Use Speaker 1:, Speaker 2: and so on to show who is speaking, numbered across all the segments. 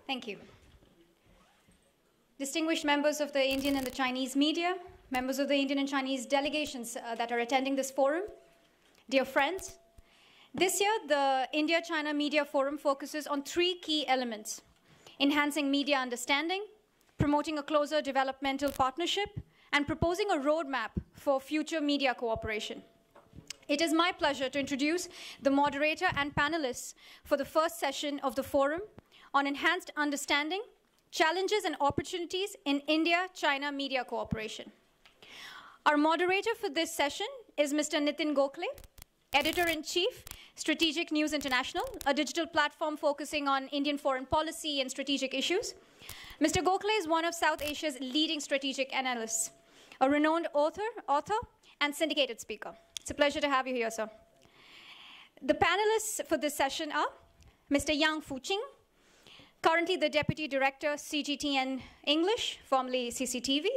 Speaker 1: Thank you. Distinguished members of the Indian and the Chinese media, members of the Indian and Chinese delegations that are attending this forum, dear friends, this year the India-China Media Forum focuses on three key elements: enhancing media understanding, promoting a closer developmental partnership, and proposing a roadmap for future media cooperation. It is my pleasure to introduce the moderator and panelists for the first session of the forum on enhanced understanding, challenges and opportunities in India-China media cooperation. Our moderator for this session is Mr. Nitin Gokhale, Editor-in-Chief, Strategic News International, a digital platform focusing on Indian foreign policy and strategic issues. Mr. Gokhale is one of South Asia's leading strategic analysts, a renowned author, and syndicated speaker. It's a pleasure to have you here, sir. The panelists for this session are Mr. Yang Fuqing, currently the Deputy Director, CGTN English, formerly CCTV.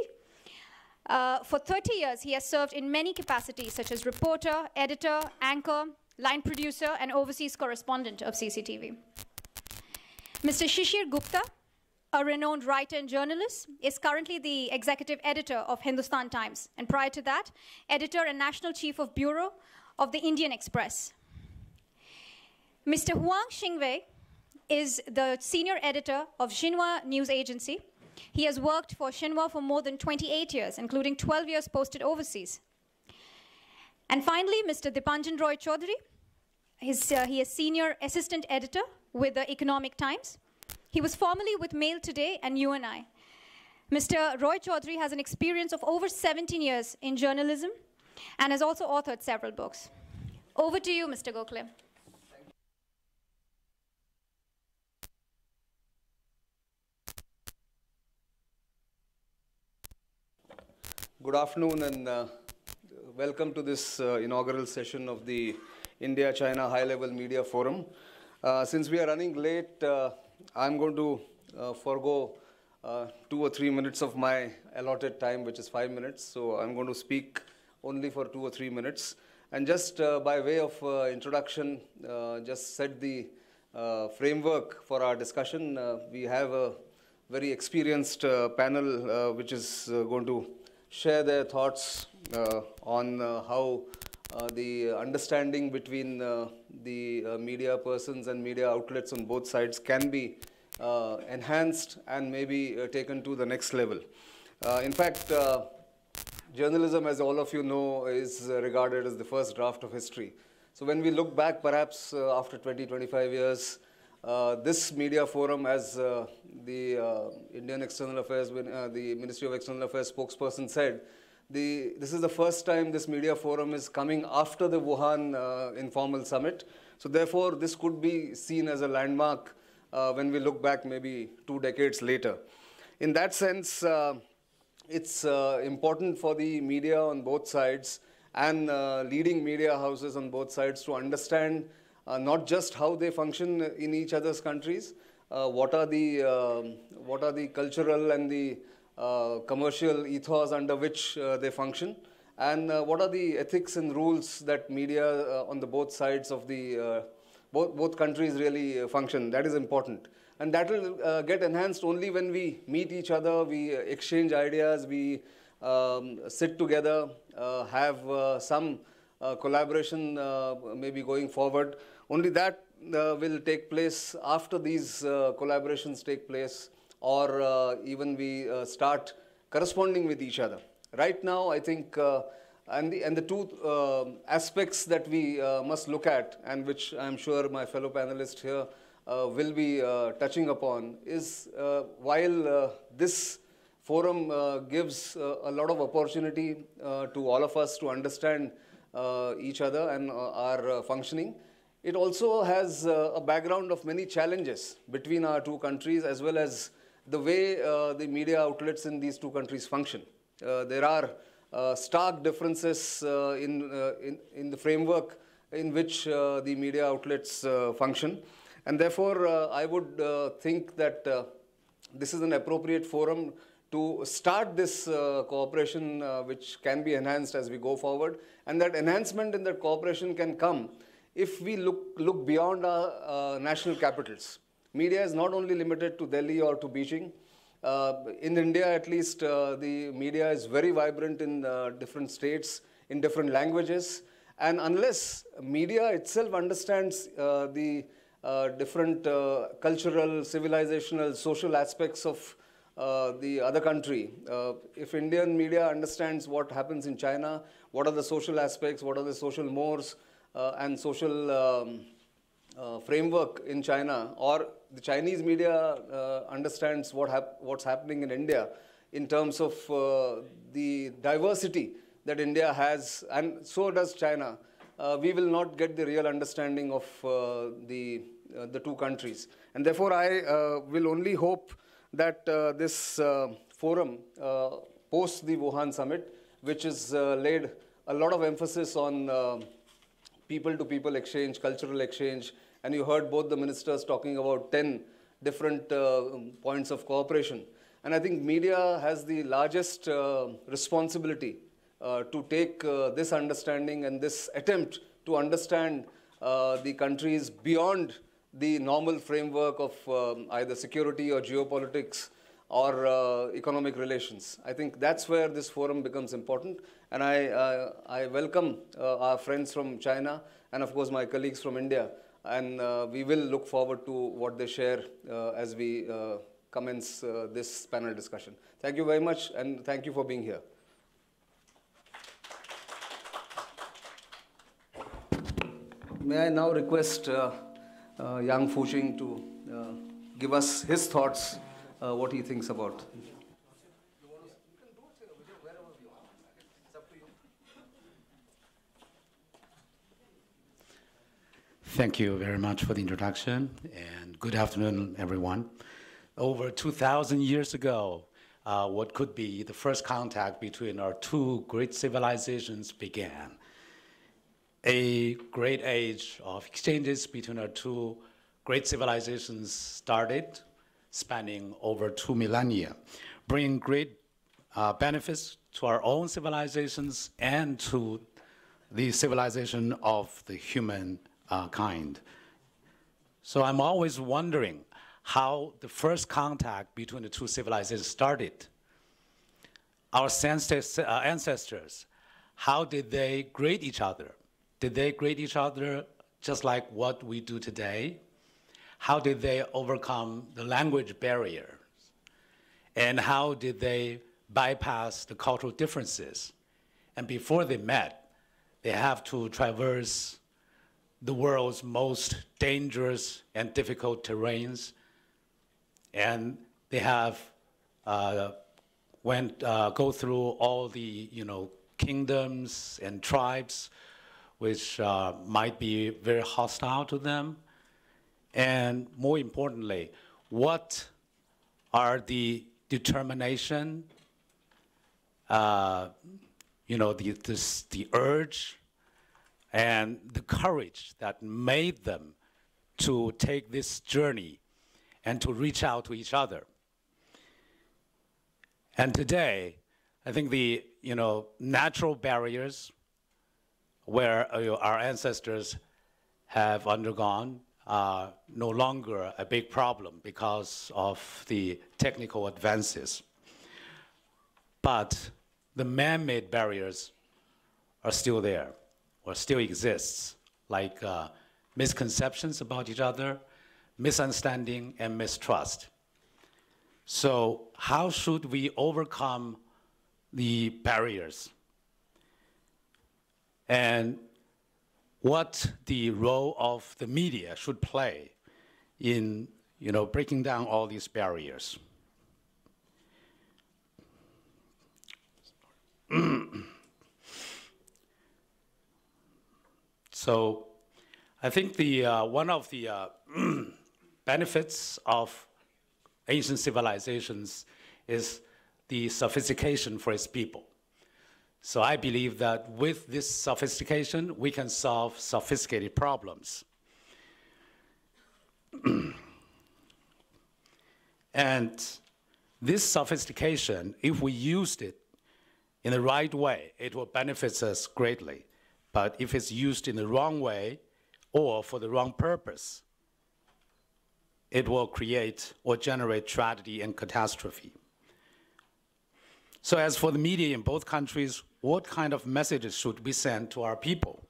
Speaker 1: For 30 years, he has served in many capacities, such as reporter, editor, anchor, line producer, and overseas correspondent of CCTV. Mr. Shishir Gupta, a renowned writer and journalist, is currently the executive editor of Hindustan Times, and prior to that, editor and national chief of bureau of the Indian Express. Mr. Huang Xingwei is the senior editor of Xinhua News Agency. He has worked for Xinhua for more than 28 years, including 12 years posted overseas. And finally, Mr. Dipanjan Roy Chaudhary. He is senior assistant editor with the Economic Times. He was formerly with Mail Today and UNI. Mr. Roy Chaudhary has an experience of over 17 years in journalism and has also authored several books. Over to you, Mr. Gokhale.
Speaker 2: Good afternoon and welcome to this inaugural session of the India-China High-Level Media Forum. Since we are running late, I'm going to forego 2 or 3 minutes of my allotted time, which is 5 minutes. So I'm going to speak only for 2 or 3 minutes. And just by way of introduction, just set the framework for our discussion. We have a very experienced panel which is going to share their thoughts on how the understanding between the media persons and media outlets on both sides can be enhanced and maybe taken to the next level. In fact, journalism, as all of you know, is regarded as the first draft of history. So when we look back, perhaps after 20, 25 years, this media forum, as the Indian External Affairs, the Ministry of External Affairs spokesperson said, this is the first time this media forum is coming after the Wuhan informal summit. So therefore, this could be seen as a landmark when we look back maybe 2 decades later. In that sense, it's important for the media on both sides and leading media houses on both sides to understand not just how they function in each other's countries, what are the cultural and the commercial ethos under which they function, and what are the ethics and rules that media on the both sides of the both countries really function. That is important. And that will get enhanced only when we meet each other, we exchange ideas, we sit together, have some collaboration maybe going forward. Only that will take place after these collaborations take place, or even we start corresponding with each other. Right now, I think, and the two aspects that we must look at, and which I'm sure my fellow panelists here will be touching upon, is while this forum gives a lot of opportunity to all of us to understand each other and our functioning, it also has a background of many challenges between our two countries, as well as the way the media outlets in these two countries function. There are stark differences in the framework in which the media outlets function. And therefore, I would think that this is an appropriate forum to start this cooperation, which can be enhanced as we go forward. And that enhancement in that cooperation can come if we look beyond our national capitals. media is not only limited to Delhi or to Beijing. In India, at least, the media is very vibrant in different states, in different languages. And unless media itself understands the different cultural, civilizational, social aspects of the other country, if Indian media understands what happens in China, what are the social aspects, what are the social mores and social framework in China, or the Chinese media understands what's happening in India in terms of the diversity that India has, and so does China, we will not get the real understanding of the two countries. And therefore, I will only hope that this forum, post the Wuhan summit, which has laid a lot of emphasis on people-to-people exchange, cultural exchange, and you heard both the ministers talking about 10 different points of cooperation. And I think media has the largest responsibility to take this understanding and this attempt to understand the countries beyond the normal framework of either security or geopolitics or economic relations. I think that's where this forum becomes important. And I welcome our friends from China and, of course, my colleagues from India. And we will look forward to what they share as we commence this panel discussion. Thank you very much, and thank you for being here. May I now request Yang Fuxing to give us his thoughts, what he thinks about.
Speaker 3: Thank you very much for the introduction, and good afternoon, everyone. Over 2,000 years ago, what could be the first contact between our two great civilizations began. A great age of exchanges between our two great civilizations started, spanning over 2 millennia, bringing great benefits to our own civilizations and to the civilization of the human kind. So I'm always wondering how the first contact between the two civilizations started. Our ancestors, how did they greet each other? Did they greet each other just like what we do today? How did they overcome the language barriers? And how did they bypass the cultural differences? And before they met, they have to traverse the world's most dangerous and difficult terrains. And they have go through all the kingdoms and tribes which might be very hostile to them. And more importantly, what are the determination, the urge, and the courage that made them to take this journey and to reach out to each other. And today, I think the natural barriers where our ancestors have undergone are no longer a big problem because of the technical advances. But the man-made barriers are still there, or still exists, like misconceptions about each other, misunderstanding, and mistrust. So how should we overcome the barriers? And what the role of the media should play in breaking down all these barriers. So I think one of the benefits of ancient civilizations is the sophistication for its people. So I believe that with this sophistication, we can solve sophisticated problems. And this sophistication, if we used it in the right way, it will benefit us greatly. But if it's used in the wrong way or for the wrong purpose, it will create or generate tragedy and catastrophe. So as for the media in both countries, what kind of messages should we send to our people?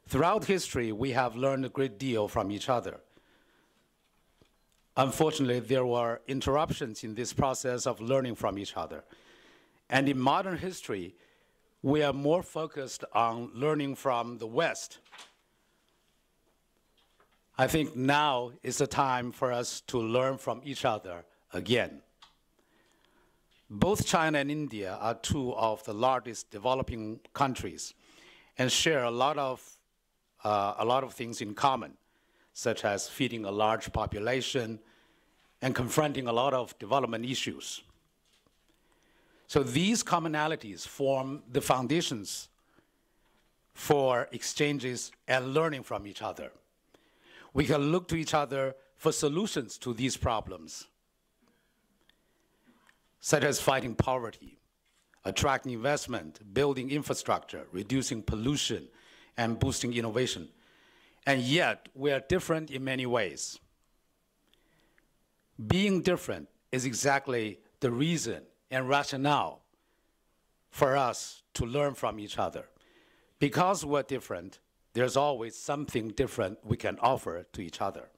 Speaker 3: Throughout history, we have learned a great deal from each other. Unfortunately, there were interruptions in this process of learning from each other. And in modern history, we are more focused on learning from the West. I think now is the time for us to learn from each other again. Both China and India are two of the largest developing countries and share a lot of things in common, such as feeding a large population and confronting a lot of development issues. So these commonalities form the foundations for exchanges and learning from each other. We can look to each other for solutions to these problems, such as fighting poverty, attracting investment, building infrastructure, reducing pollution, and boosting innovation. And yet, we are different in many ways. Being different is exactly the reason and rationale for us to learn from each other. Because we're different, there's always something different we can offer to each other.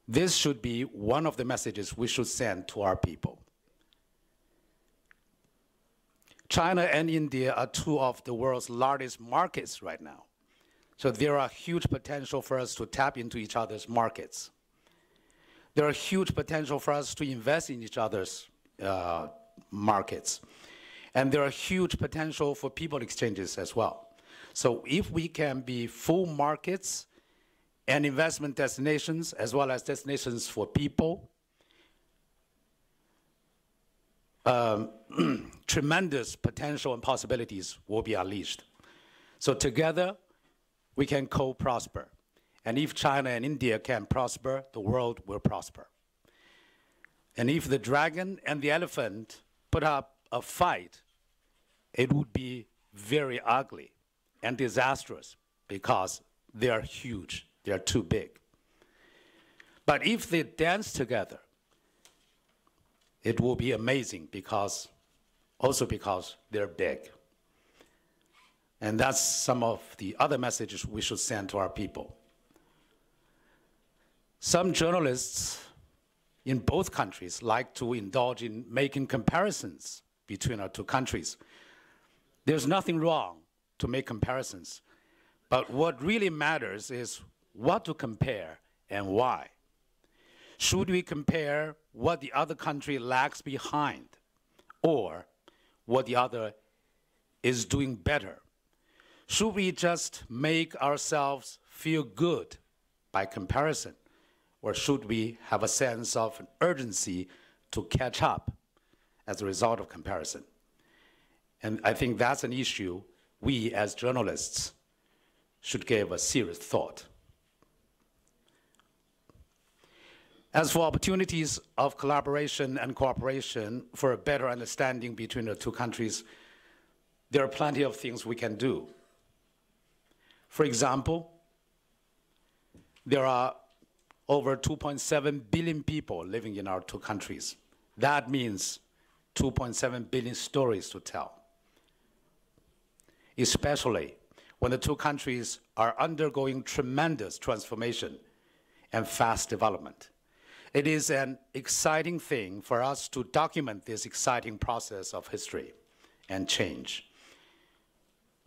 Speaker 3: This should be one of the messages we should send to our people. China and India are two of the world's largest markets right now. So there are huge potential for us to tap into each other's markets. There are huge potential for us to invest in each other's markets. And there are huge potential for people exchanges as well. So if we can be full markets and investment destinations, as well as destinations for people, tremendous potential and possibilities will be unleashed. So together, we can co-prosper. And if China and India can prosper, the world will prosper. And if the dragon and the elephant put up a fight, it would be very ugly and disastrous because they are huge, they are too big. But if they dance together, it will be amazing because they're big. And that's some of the other messages we should send to our people. Some journalists in both countries like to indulge in making comparisons between our two countries. There's nothing wrong to make comparisons, but what really matters is what to compare and why. Should we compare what the other country lags behind or what the other is doing better? Should we just make ourselves feel good by comparison? Or should we have a sense of an urgency to catch up as a result of comparison? And I think that's an issue we as journalists should give a serious thought. As for opportunities of collaboration and cooperation for a better understanding between the two countries, there are plenty of things we can do. For example, there are over 2.7 billion people living in our two countries. That means 2.7 billion stories to tell, especially when the two countries are undergoing tremendous transformation and fast development. It is an exciting thing for us to document this exciting process of history and change.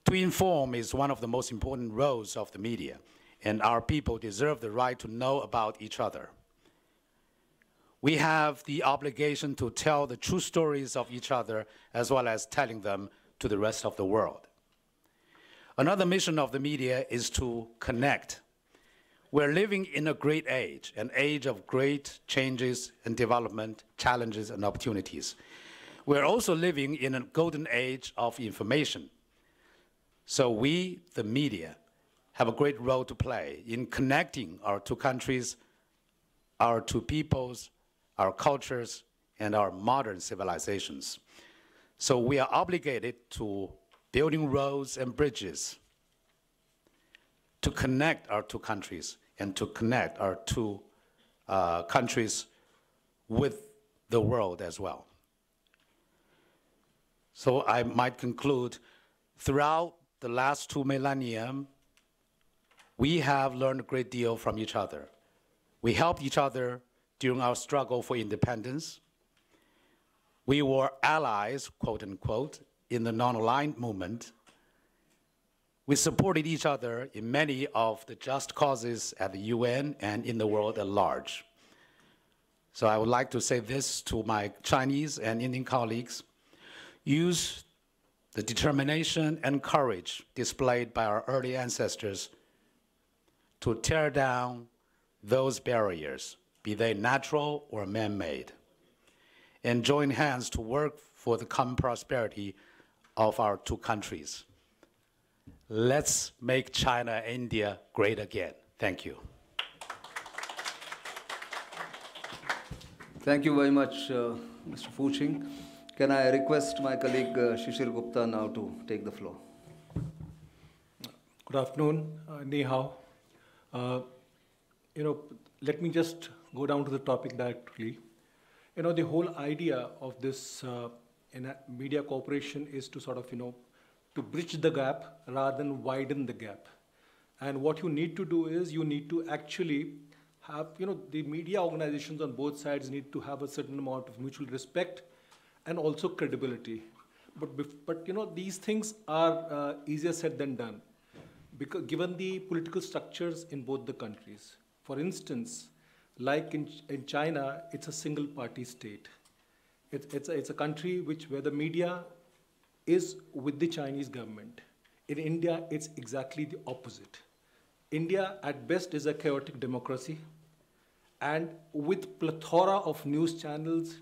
Speaker 3: To inform is one of the most important roles of the media, and our people deserve the right to know about each other. We have the obligation to tell the true stories of each other as well as telling them to the rest of the world. Another mission of the media is to connect. We're living in a great age, an age of great changes and development, challenges and opportunities. We're also living in a golden age of information. So we, the media, have a great role to play in connecting our two countries, our two peoples, our cultures, and our modern civilizations. So we are obligated to building roads and bridges to connect our two countries and to connect our two countries with the world as well. So I might conclude, throughout the last 2 millennia, we have learned a great deal from each other. We helped each other during our struggle for independence. We were allies, quote unquote, in the non-aligned movement. We supported each other in many of the just causes at the UN and in the world at large. So I would like to say this to my Chinese and Indian colleagues: use the determination and courage displayed by our early ancestors to tear down those barriers, be they natural or man-made, and join hands to work for the common prosperity of our two countries. Let's make China and India great again. Thank you.
Speaker 2: Thank you very much, Mr. Fu Qing. Can I request my colleague Shishir Gupta now to take the floor?
Speaker 4: Good afternoon, Ni hao. Let me just go down to the topic directly. The whole idea of this media cooperation is to sort of, to bridge the gap rather than widen the gap. And what you need to do is you need to actually have, the media organizations on both sides need to have a certain amount of mutual respect and also credibility. But these things are easier said than done, because given the political structures in both the countries. For instance, like in China, it's a single-party state. It's a country where the media is with the Chinese government. In India, it's exactly the opposite. India, at best, is a chaotic democracy, and with plethora of news channels,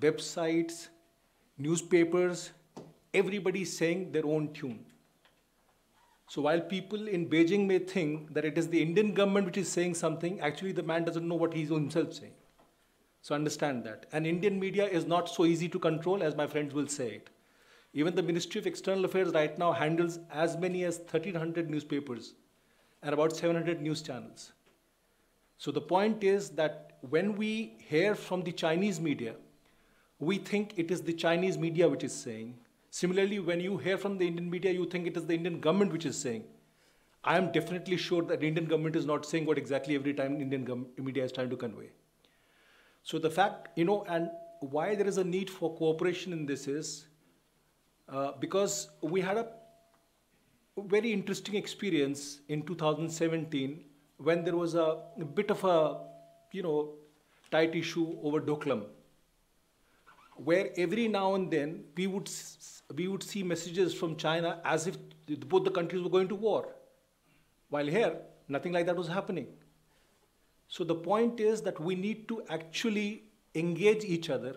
Speaker 4: websites, newspapers, everybody saying their own tune. So while people in Beijing may think that it is the Indian government which is saying something, actually the man doesn't know what he's himself saying. So understand that. And Indian media is not so easy to control as my friends will say it. Even the Ministry of External Affairs right now handles as many as 1,300 newspapers and about 700 news channels. So the point is that when we hear from the Chinese media, we think it is the Chinese media which is saying. Similarly, when you hear from the Indian media, you think it is the Indian government which is saying. I am definitely sure that the Indian government is not saying what exactly every time Indian media is trying to convey. So the fact, and why there is a need for cooperation in this is because we had a very interesting experience in 2017 when there was a bit of a, tight issue over Doklam, where every now and then we would see messages from China as if both the countries were going to war. While here, nothing like that was happening. So the point is that we need to actually engage each other,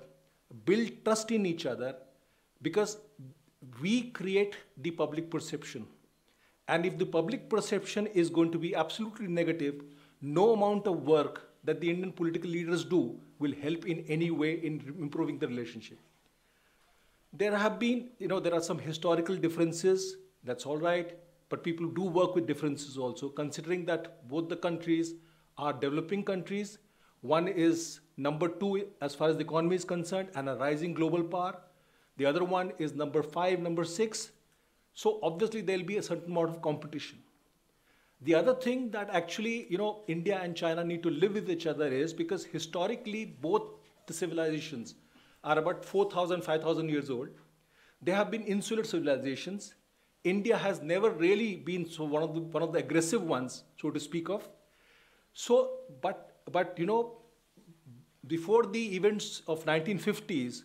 Speaker 4: build trust in each other, because we create the public perception. And if the public perception is going to be absolutely negative, no amount of work that the Indian political leaders do will help in any way in improving the relationship. There have been, there are some historical differences, that's all right, but people do work with differences also, considering that both the countries are developing countries. One is number 2 as far as the economy is concerned and a rising global power. The other one is number 5, number 6. So obviously there'll be a certain amount of competition. The other thing that actually, India and China need to live with each other is because historically both the civilizations are about 4,000, 5,000 years old. They have been insular civilizations. India has never really been one of the aggressive ones, so to speak of. So, but before the events of 1950s,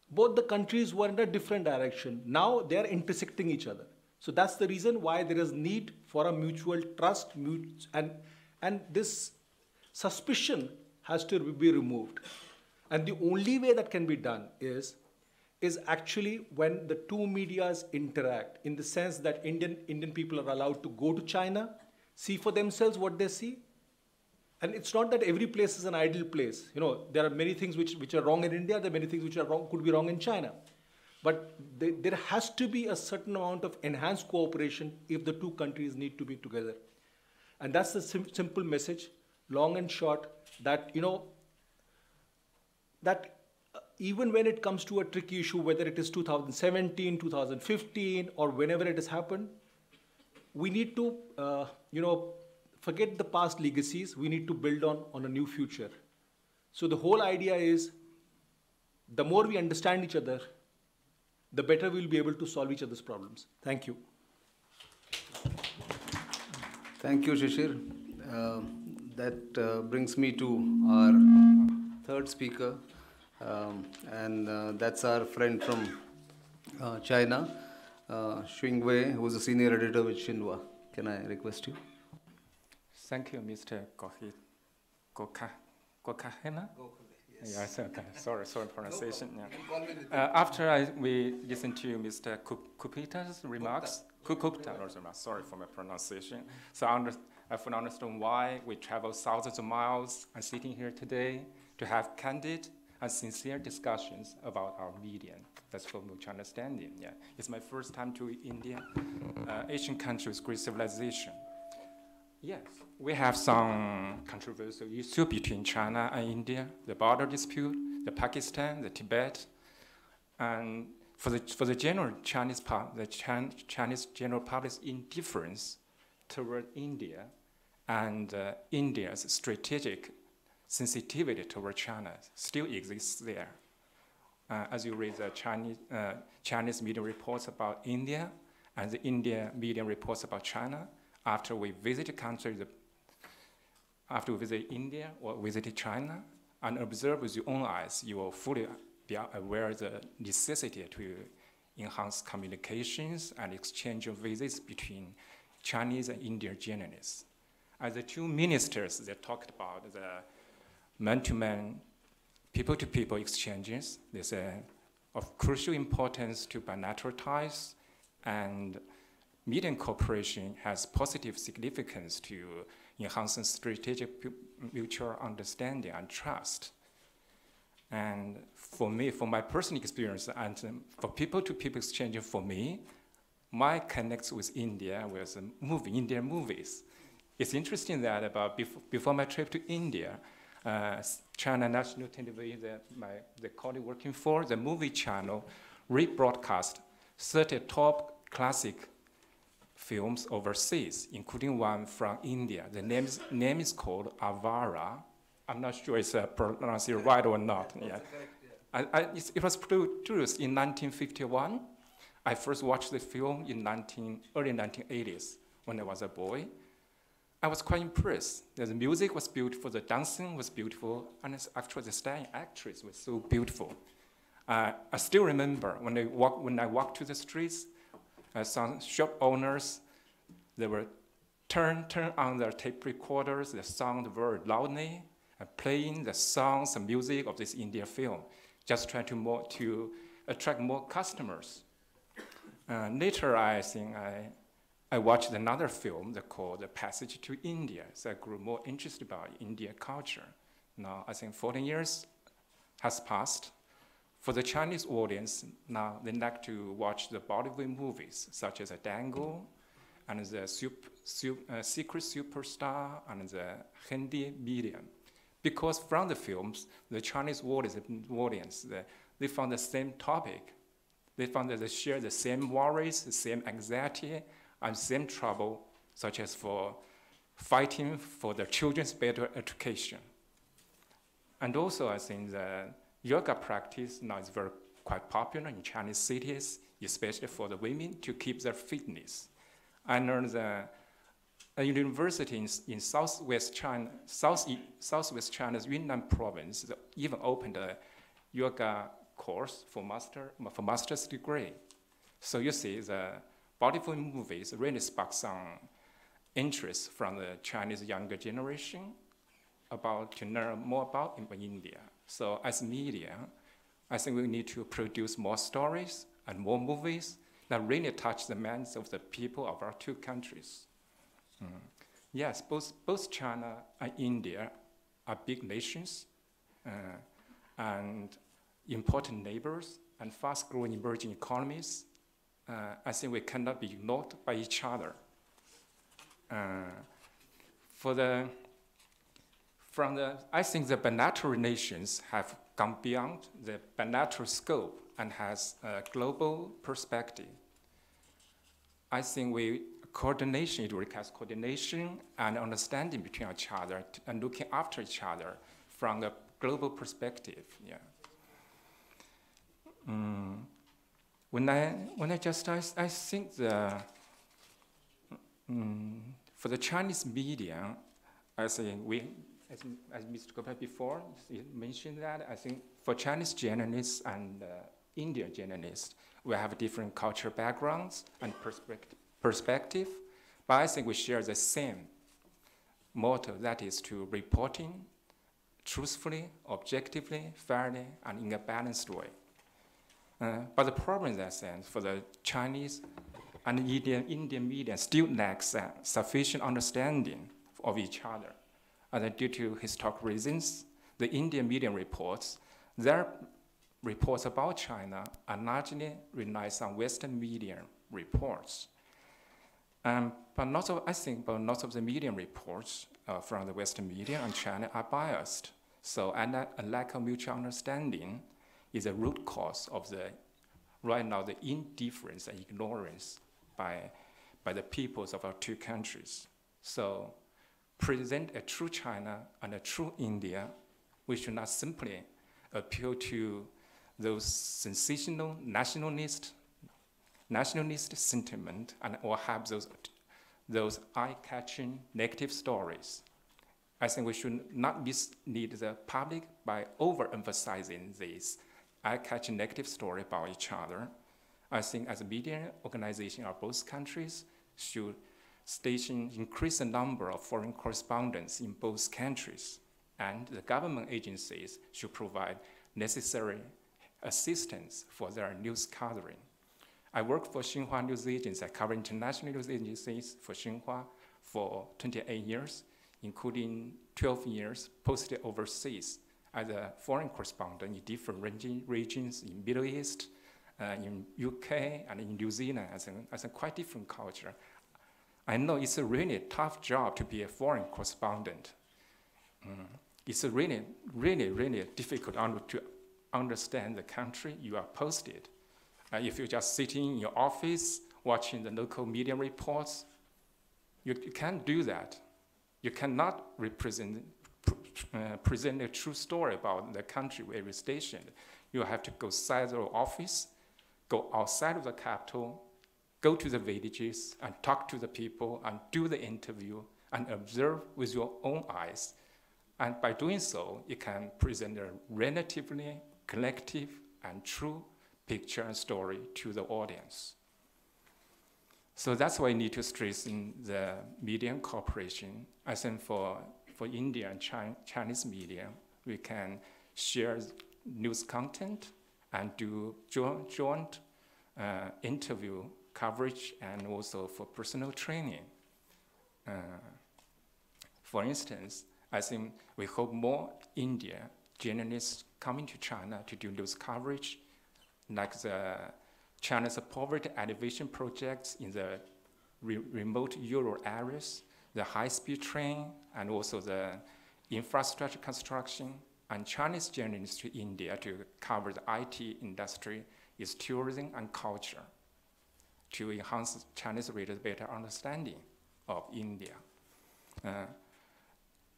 Speaker 4: both the countries were in a different direction. Now they are intersecting each other. So that's the reason why there is need for a mutual trust, and this suspicion has to be removed. And the only way that can be done is actually when the two medias interact, in the sense that Indian people are allowed to go to China, see for themselves what they see. And it's not that every place is an ideal place. There are many things which are wrong in India, there are many things which are wrong, could be wrong in China. But there has to be a certain amount of enhanced cooperation if the two countries need to be together. And that's the simple message, long and short, that, that even when it comes to a tricky issue, whether it is 2017, 2015, or whenever it has happened, we need to, forget the past legacies. We need to build on a new future. So the whole idea is, the more we understand each other, the better we'll be able to solve each other's problems. Thank you.
Speaker 2: Thank you, Shishir. That brings me to our third speaker, and that's our friend from China, Xing Wei, who is a senior editor with Xinhua. Can I request you?
Speaker 5: Thank you, Mr. Gokhale. Yes, okay. Sorry, pronunciation. Yeah. After we listened to Mr. Kupita's remarks, sorry for my pronunciation. So I fully understand why we travel thousands of miles and sitting here today to have candid and sincere discussions about our media. That's for mutual understanding. Yeah, it's my first time to India, Asian country with great civilization. Yes, we have some controversial issue between China and India, the border dispute, the Pakistan, the Tibet, and for the general Chinese general public's indifference toward India and India's strategic sensitivity toward China still exists there. As you read the Chinese media reports about India and the India media reports about China, after we visit India or visit China and observe with your own eyes, you will fully be aware of the necessity to enhance communications and exchange of visits between Chinese and Indian journalists. As the two ministers, they talked about the man-to-man, people-to-people exchanges. They say of crucial importance to bilateral ties, and media cooperation has positive significance to enhancing strategic mutual understanding and trust. And for me, for my personal experience, and for people-to-people exchange, for me, my connect with India was Indian movies. It's interesting that before my trip to India, China National Television, the colleague working for, the movie channel, rebroadcast 30 top classic films overseas, including one from India. The name is called Avara. I'm not sure it's pronounced right or not. Yeah. It was produced in 1951. I first watched the film in early 1980s when I was a boy. I was quite impressed. The music was beautiful, the dancing was beautiful, and actually the styling actress was so beautiful. I still remember when I walked to the streets, some shop owners, they were turn on their tape recorders, the sound very loudly, and playing the songs and music of this India film, just trying to attract more customers. Later, I think I watched another film called The Passage to India, so I grew more interested about Indian culture. Now, I think 14 years has passed. For the Chinese audience, now they like to watch the Bollywood movies, such as Dango, and the Secret Superstar, and the Hindi medium. Because from the films, the Chinese audience they found the same topic. They found that they share the same worries, the same anxiety, and same trouble, such as for fighting for their children's better education. And also, I think the yoga practice now is quite popular in Chinese cities, especially for the women to keep their fitness. I learned that a university in Southwest China's Yunnan province even opened a yoga course for master's degree. So you see, the Bollywood movies really spark some interest from the Chinese younger generation to learn more about India. So as media, I think we need to produce more stories and more movies that really touch the minds of the people of our two countries. Yes, both China and India are big nations and important neighbors and fast-growing emerging economies. I think we cannot be ignored by each other. I think the bilateral relations have gone beyond the bilateral scope and has a global perspective. I think it requires coordination and understanding between each other and looking after each other from a global perspective. Yeah. I think for the Chinese media, I think as Mr. Gopal before mentioned that, I think for Chinese journalists and Indian journalists, we have different cultural backgrounds and perspective, but I think we share the same motto, that is to reporting truthfully, objectively, fairly, and in a balanced way. But the problem in that sense, for the Chinese and Indian media still lacks sufficient understanding of each other. And due to historical reasons, the Indian media reports, their reports about China are largely relies on Western media reports. But lots of the media reports from the Western media on China are biased. So a lack of mutual understanding is a root cause of right now the indifference and ignorance by the peoples of our two countries. So present a true China and a true India, we should not simply appeal to those sensational nationalist sentiment or have those eye-catching negative stories. I think we should not mislead the public by overemphasizing these eye-catching negative story about each other. I think as a media organization of both countries should station increasing number of foreign correspondents in both countries, and the government agencies should provide necessary assistance for their news gathering. I work for Xinhua News Agency. I cover international news agencies for Xinhua for 28 years, including 12 years posted overseas as a foreign correspondent in different regions in Middle East, in UK, and in New Zealand as a quite different culture. I know it's a really tough job to be a foreign correspondent. It's a really difficult to understand the country you are posted. If you're just sitting in your office watching the local media reports, you can't do that. You cannot present a true story about the country where you're stationed. You have to go outside the office, go outside of the capital, go to the villages and talk to the people and do the interview and observe with your own eyes. And by doing so, you can present a relatively collective and true picture and story to the audience. So that's why I need to stress the media cooperation. I think for India and Chinese media, we can share news content and do joint interview coverage and also for personal training. For instance, I think we hope more India journalists coming to China to do news coverage, like the China's poverty alleviation projects in the remote rural areas, the high-speed train, and also the infrastructure construction, and Chinese journalists to India to cover the IT industry is tourism and culture, to enhance Chinese readers' better understanding of India.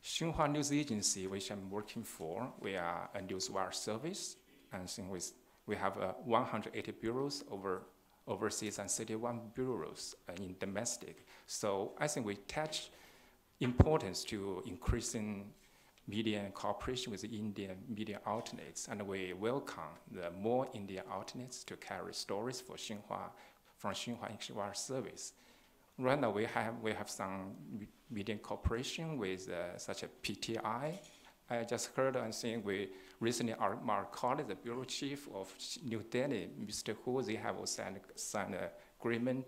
Speaker 5: Xinhua News Agency, which I'm working for, we are a newswire service, and we have 180 bureaus overseas and 31 bureaus in domestic. So I think we attach importance to increasing media cooperation with the Indian media outlets, and we welcome the more Indian outlets to carry stories for Xinhua, from Xinhua service. Right now we have some media cooperation with such a PTI. I just heard and saying we recently our colleague, the bureau chief of New Delhi, Mr. Hu, they have signed an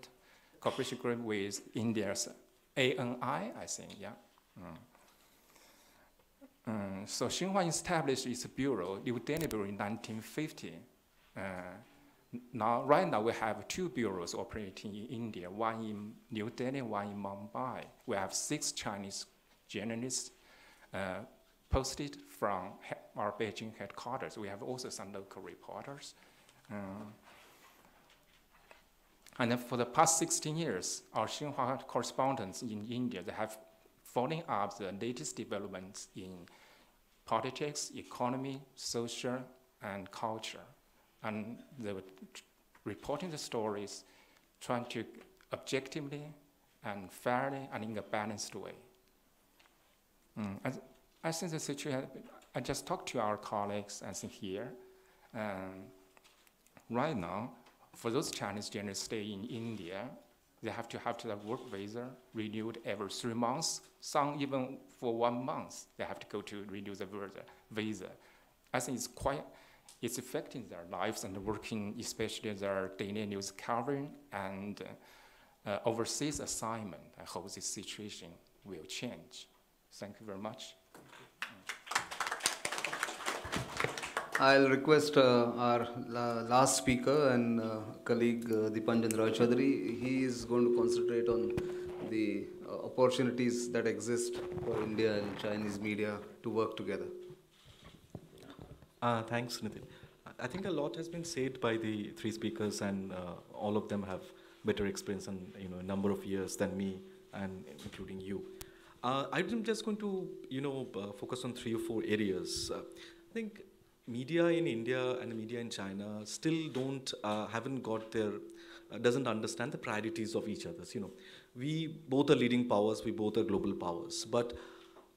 Speaker 5: cooperation agreement with India's ANI, I think, yeah. So Xinhua established its bureau, New Delhi Bureau, in 1950. Right now we have 2 bureaus operating in India, one in New Delhi, one in Mumbai. We have 6 Chinese journalists posted from our Beijing headquarters. We have also some local reporters. And then for the past 16 years, our Xinhua correspondents in India, they have following up the latest developments in politics, economy, social, and culture. And they were reporting the stories, trying to objectively and fairly and in a balanced way. I think the situation, I just talked to our colleagues, I think here. Right now, for those Chinese journalists stay in India, they have to have their work visa renewed every 3 months. Some even for 1 month, they have to go to renew the visa. I think it's affecting their lives and working, especially their daily news covering and overseas assignment. I hope this situation will change. Thank you very much.
Speaker 2: I'll request our last speaker and colleague Deepanjan Roy Chaudhary. He is going to concentrate on the opportunities that exist for India and Chinese media to work together.
Speaker 6: Thanks, Nitin. I think a lot has been said by the three speakers, and all of them have better experience and a number of years than me, and including you. I'm just going to focus on 3 or 4 areas. I think media in India and media in China still haven't got doesn't understand the priorities of each other. We both are leading powers, we both are global powers, but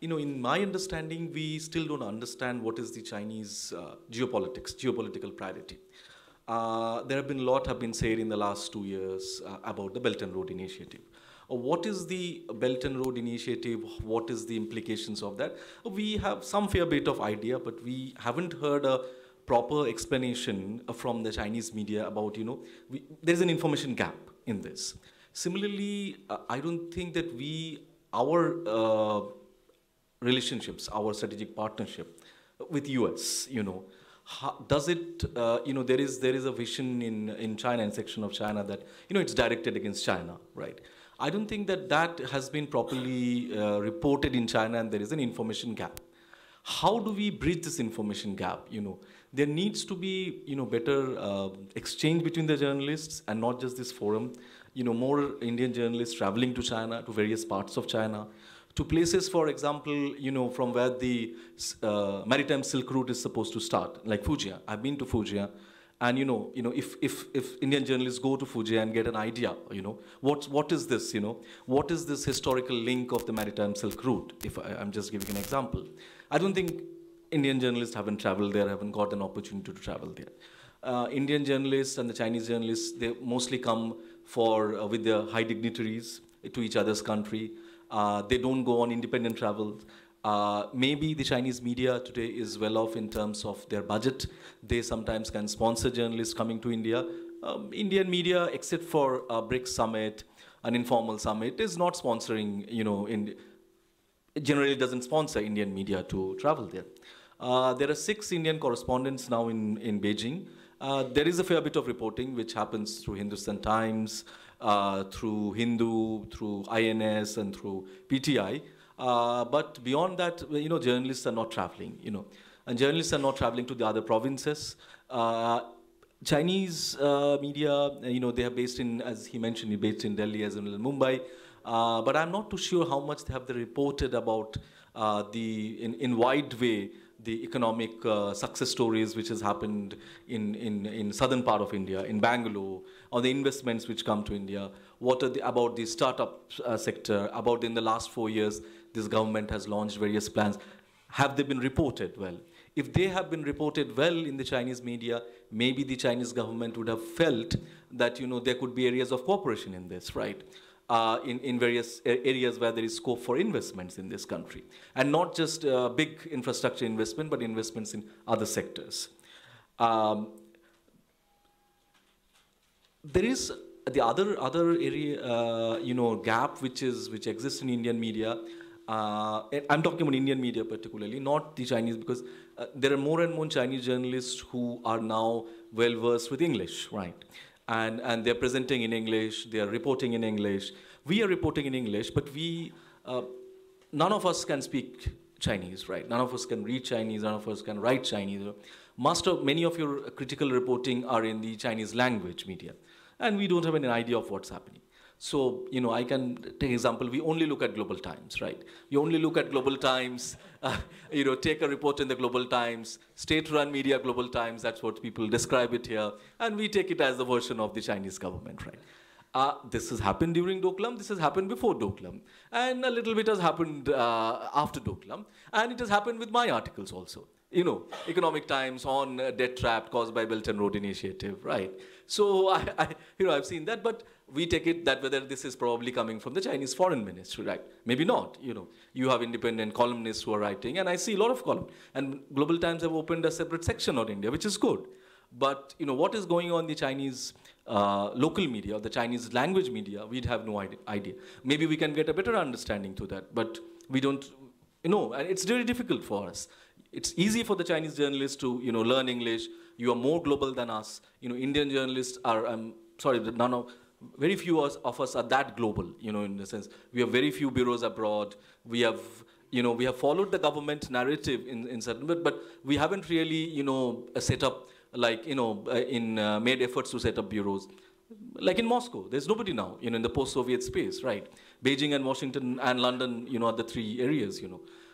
Speaker 6: in my understanding, we still don't understand what is the Chinese geopolitical priority. There have been a lot have been said in the last 2 years about the Belt and Road Initiative. What is the Belt and Road Initiative? What is the implications of that? We have some fair bit of idea, but we haven't heard a proper explanation from the Chinese media about, there's an information gap in this. Similarly, I don't think that our relationships, our strategic partnership with US, does it, there is a vision in China, in section of China that, it's directed against China, right? I don't think that has been properly reported in China, and there is an information gap. How do we bridge this information gap? There needs to be, better exchange between the journalists and not just this forum. More Indian journalists traveling to China, to various parts of China, to places, for example, from where the maritime Silk Route is supposed to start, like Fujian. I've been to Fujian. And if Indian journalists go to Fujian and get an idea, what is this, what is this historical link of the maritime Silk Route? If I'm just giving an example, I don't think Indian journalists haven't traveled there, haven't got an opportunity to travel there. Indian journalists and the Chinese journalists, they mostly come with their high dignitaries to each other's country. They don't go on independent travel. Maybe the Chinese media today is well off in terms of their budget. They sometimes can sponsor journalists coming to India. Indian media, except for a BRICS summit, an informal summit, is not sponsoring, it generally doesn't sponsor Indian media to travel there. There are 6 Indian correspondents now in Beijing. There is a fair bit of reporting which happens through Hindustan Times, through Hindu, through INS, and through PTI. But beyond that, journalists are not traveling, and journalists are not traveling to the other provinces. Chinese media, they are based in, as he mentioned, based in Delhi as well as Mumbai. But I'm not too sure how much have they reported about in wide way, the economic success stories which has happened in southern part of India, in Bangalore, or the investments which come to India. What are about the startup sector, about in the last 4 years, this government has launched various plans. Have they been reported well? If they have been reported well in the Chinese media, maybe the Chinese government would have felt that, there could be areas of cooperation in this, right? In various areas where there is scope for investments in this country. And not just big infrastructure investment, but investments in other sectors. There is the other area, gap which exists in Indian media. I'm talking about Indian media particularly, not the Chinese, because there are more and more Chinese journalists who are now well versed with English, right? And they're presenting in English, they're reporting in English. We are reporting in English, but we none of us can speak Chinese, right? None of us can read Chinese, none of us can write Chinese. Many of your critical reporting are in the Chinese language media, and we don't have any idea of what's happening. So, I can take example, we only look at Global Times, right? You only look at Global Times, take a report in the Global Times, state-run media Global Times, that's what people describe it here, and we take it as the version of the Chinese government, right? This has happened during Doklam, this has happened before Doklam, and a little bit has happened after Doklam, and it has happened with my articles also. Economic Times on debt trap caused by Belt and Road Initiative, right? So I've seen that, but we take it that whether this is probably coming from the Chinese Foreign Ministry, right? Maybe not. You have independent columnists who are writing, and I see a lot of columns. And Global Times have opened a separate section on India, which is good. But what is going on in the Chinese local media, the Chinese language media, we'd have no idea. Maybe we can get a better understanding to that, but we don't. And it's very difficult for us. It's easy for the Chinese journalists to, learn English. You are more global than us. Indian journalists are, very few of us are that global, in the sense. We have very few bureaus abroad. We have followed the government narrative in certain, but we haven't really, set up, made efforts to set up bureaus. Like in Moscow, there's nobody now, in the post-Soviet space, right? Beijing and Washington and London, are the three areas,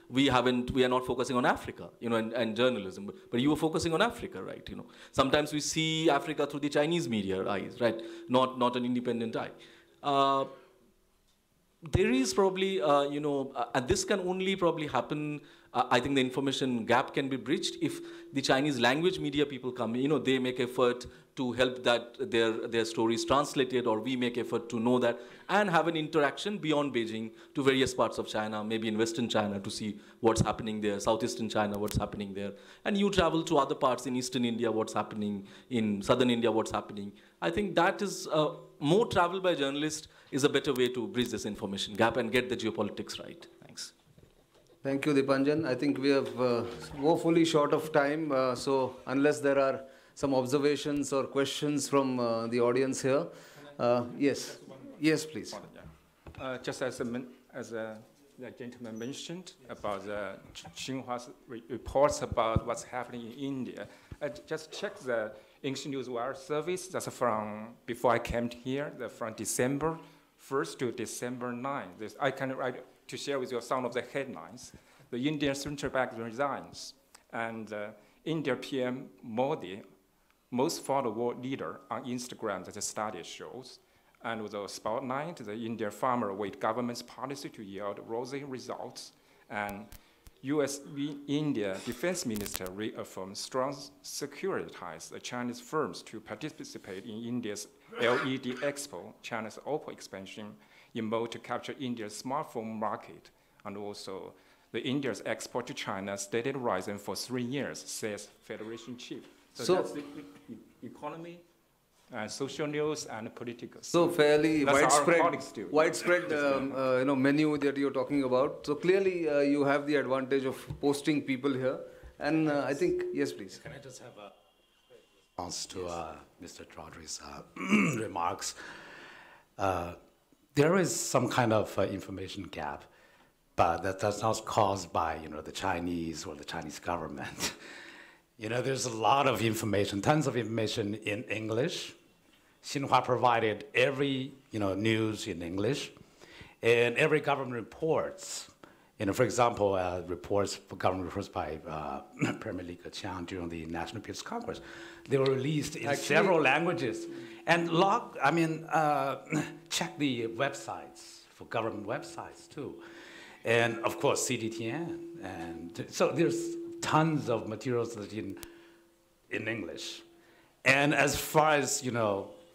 Speaker 6: We are not focusing on Africa, and journalism, but you are focusing on Africa, right? Sometimes we see Africa through the Chinese media eyes, right? Not an independent eye. There is probably, and this can only probably happen, I think the information gap can be bridged if the Chinese language media people come, they make effort to help that their stories translated, or we make effort to know that, and have an interaction beyond Beijing to various parts of China, maybe in Western China to see what's happening there, Southeastern China, what's happening there. And you travel to other parts in Eastern India, what's happening, in Southern India, what's happening. I think that is, more travel by journalists is a better way to bridge this information gap and get the geopolitics right. Thanks.
Speaker 2: Thank you, Dipanjan. I think we have woefully short of time, so unless there are some observations or questions from the audience here. Yes. Yes, please.
Speaker 5: Just as the gentleman mentioned about the Xinhua's reports about what's happening in India, I just checked the English News Wire service. That's from before I came here, from December 1st to December 9th. I can write to share with you some of the headlines. The Indian central bank resigns, and India PM Modi, most followed world leader on Instagram, that the study shows. And with the spotlight, the Indian farmer await government's policy to yield rosy results. And US-India defense minister reaffirms strong security ties the Chinese firms to participate in India's LED Expo, China's Oppo expansion in mode to capture India's smartphone market. And also, the India's export to China steadily rising for 3 years, says Federation chief. So that's the economy, social news, and political.
Speaker 2: So fairly
Speaker 5: widespread
Speaker 2: menu that you're talking about. So clearly you have the advantage of posting people here. And I think, yes, please.
Speaker 3: Can I just have a response to Mr. Chaudhary's remarks? There is some kind of information gap, but that's not caused by the Chinese or the Chinese government. There's a lot of information, tons of information in English. Xinhua provided every news in English, and every government reports. For example, government reports by Premier Li Keqiang during the National People's Congress, they were released in several languages. And check the websites for government websites too, and of course CDTN. And so there's tons of materials that in English. And as far as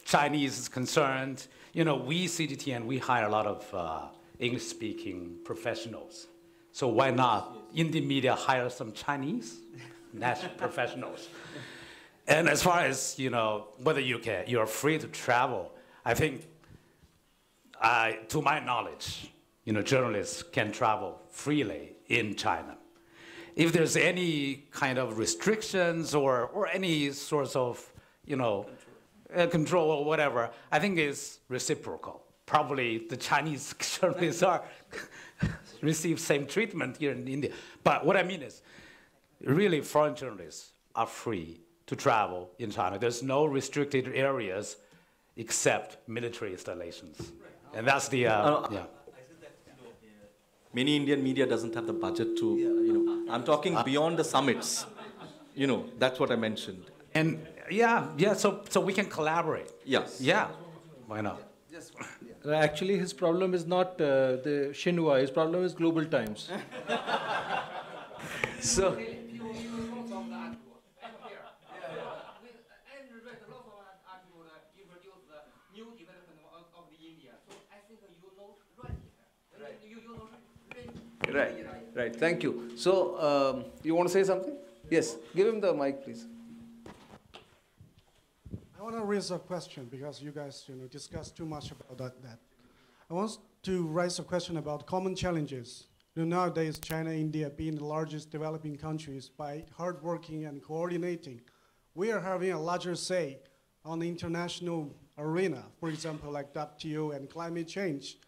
Speaker 3: Chinese is concerned, we CDTN, we hire a lot of English-speaking professionals. So why not Indian media hire some Chinese national professionals? And as far as whether you're free to travel, I think, to my knowledge, journalists can travel freely in China. If there's any kind of restrictions or any sorts of, control or whatever, I think it's reciprocal. Probably the Chinese journalists are receive same treatment here in India. But what I mean is, really, foreign journalists are free to travel in China. There's no restricted areas except military installations. And that's the, yeah.
Speaker 6: Many Indian media doesn't have the budget to, I'm talking beyond the summits. That's what I mentioned.
Speaker 3: And yeah, so we can collaborate.
Speaker 6: Yes.
Speaker 3: Yeah, why not?
Speaker 4: Actually, his problem is not the Xinhua, his problem is Global Times.
Speaker 2: So, right. Thank you. So, you want to say something? Yes. Give him the mic, please.
Speaker 7: I want to raise a question because you guys, discussed too much about that. I want to raise a question about common challenges. Nowadays, China and India being the largest developing countries, by hard working and coordinating, we are having a larger say on the international arena, for example, like WTO and climate change.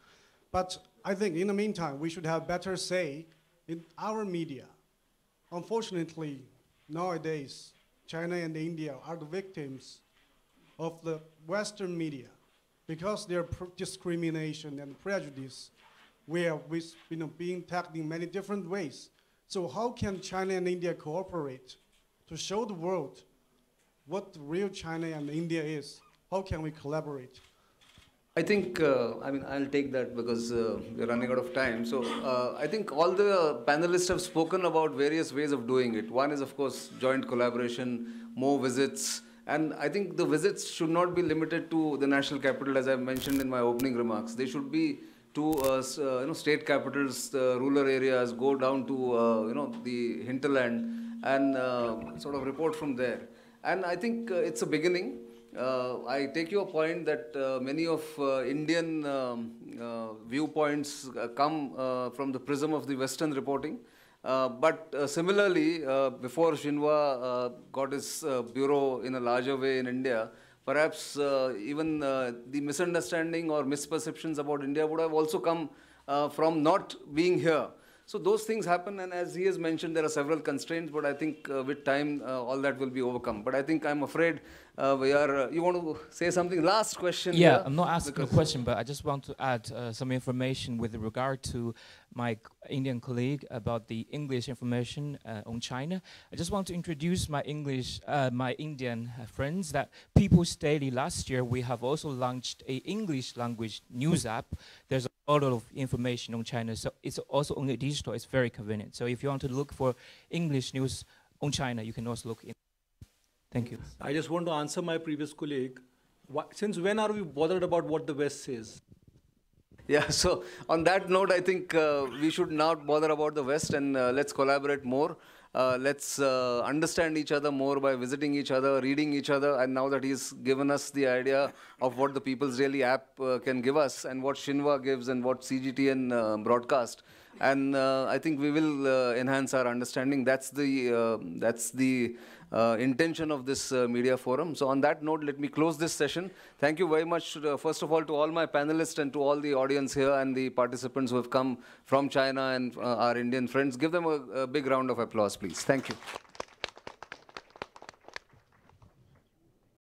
Speaker 7: But I think in the meantime, we should have better say in our media. Unfortunately, nowadays, China and India are the victims of the Western media because their discrimination and prejudice were being tackled in many different ways. So how can China and India cooperate to show the world what real China and India is? How can we collaborate?
Speaker 2: I think, I'll take that because we're running out of time. So I think all the panelists have spoken about various ways of doing it. One is, of course, joint collaboration, more visits. And I think the visits should not be limited to the national capital, as I mentioned in my opening remarks. They should be to state capitals, rural areas, go down to the hinterland and sort of report from there. And I think it's a beginning. I take your point that many of Indian viewpoints come from the prism of the Western reporting. But similarly, before Xinhua got his bureau in a larger way in India, perhaps even the misunderstanding or misperceptions about India would have also come from not being here. So those things happen, and as he has mentioned, there are several constraints, but I think with time, all that will be overcome. But I think I'm afraid you want to say something? Last question.
Speaker 8: Yeah, I'm not asking a question, but I just want to add some information with regard to my Indian colleague about the English information on China. I just want to introduce my Indian friends that People's Daily last year, we have also launched a English language news app. There's a lot of information on China, so it's also only digital, it's very convenient. So if you want to look for English news on China, you can also look in. Thank you.
Speaker 4: I just want to answer my previous colleague. Since when are we bothered about what the West says?
Speaker 2: Yeah, so on that note, I think we should not bother about the West, and let's collaborate more. Let's understand each other more by visiting each other, reading each other, and now that he's given us the idea of what the People's Daily app can give us and what Xinhua gives and what CGTN broadcast, and I think we will enhance our understanding. That's the intention of this media forum. So on that note, let me close this session. Thank you very much, first of all, to all my panelists and to all the audience here and the participants who have come from China and our Indian friends. Give them a big round of applause, please. Thank you.